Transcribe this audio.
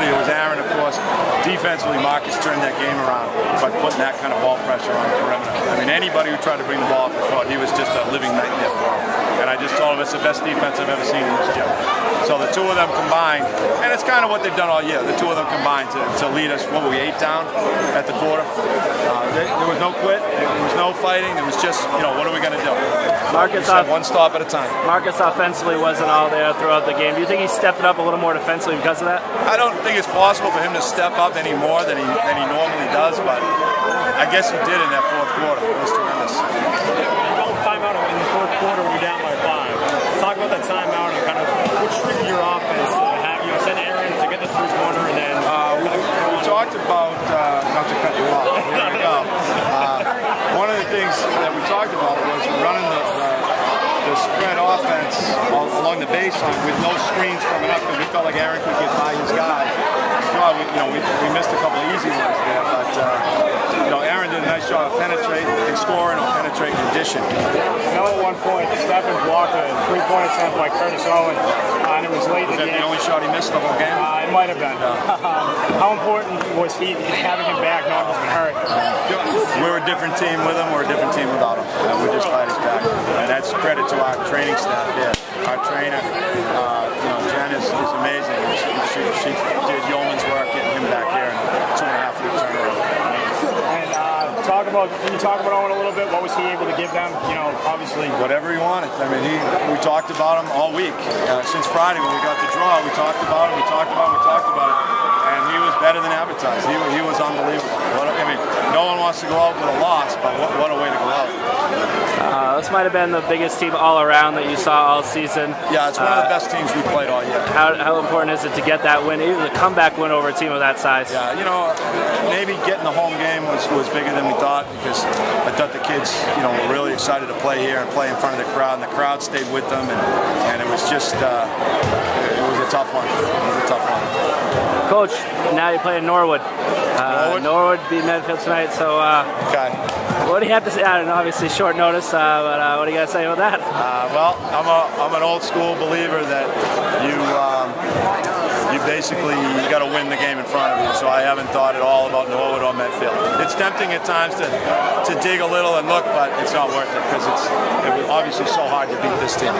It was Aaron, of course. Defensively, Marcus turned that game around by putting that kind of ball pressure on the perimeter. I mean, anybody who tried to bring the ball up the court, he was just a living nightmare for him. And I just told him it's the best defense I've ever seen in this gym. So the two of them combined, and it's kind of what they've done all year, the two of them combined to lead us, what were we, 8 down at the quarter? There was no quit, there was no fighting, it was just, you know, what are we going to do? Marcus one stop at a time. Marcus offensively wasn't all there throughout the game. Do you think he stepped it up a little more defensively because of that? I don't think it's possible for him to step up any more than he normally does, but I guess he did in that fourth quarter. It was tremendous. You called timeout in the fourth quarter when you're down by 5. Talk about that timeout and kind of which triggered your offense to have, you know, send Aaron to get the three-pointer and then... we talked about, not to cut you off, here we go. One of the things that we talked about was running the spread offense along the baseline with no screens coming up because we felt like Aaron could get by his guy. Well, we missed a couple of easy ones there, but Aaron did a nice job of penetrating, scoring or penetrating in addition. I know at one point Stephen blocked a three-point attempt by Curtis Owen, and it was late in the game. Was that the only shot he missed the whole game? It might have been. How important was he having him back knowing he's been hurt? We're a different team with him, we're a different team without him. And we're just glad he's back. And that's credit to our training staff here. Our trainer, Jen is amazing. She did yeoman's work getting him back here in a 2.5-week turnaround. Can you talk about Owen a little bit? What was he able to give them? You know, obviously whatever he wanted. I mean, we talked about him all week. Since Friday when we got the draw, we talked about him, we talked about it. And he was better than advertised. He was unbelievable. I mean, no one wants to go out with a loss, but what a way to go out. This might have been the biggest team all around that you saw all season. Yeah, it's one of the best teams we played all year. How important is it to get that win, even a comeback win over a team of that size? Yeah, maybe getting the home game was bigger than we thought because I thought the kids, were really excited to play here and play in front of the crowd, and the crowd stayed with them, and it was just, it was a tough one. Coach, now you're playing Norwood. Norwood beat Medfield tonight, so okay. What do you have to say? I don't know, obviously short notice, but what do you got to say about that? Well, I'm an old school believer that you basically got to win the game in front of you. So I haven't thought at all about Norwood or Medfield. It's tempting at times to dig a little and look, but it's not worth it because it was obviously so hard to beat this team.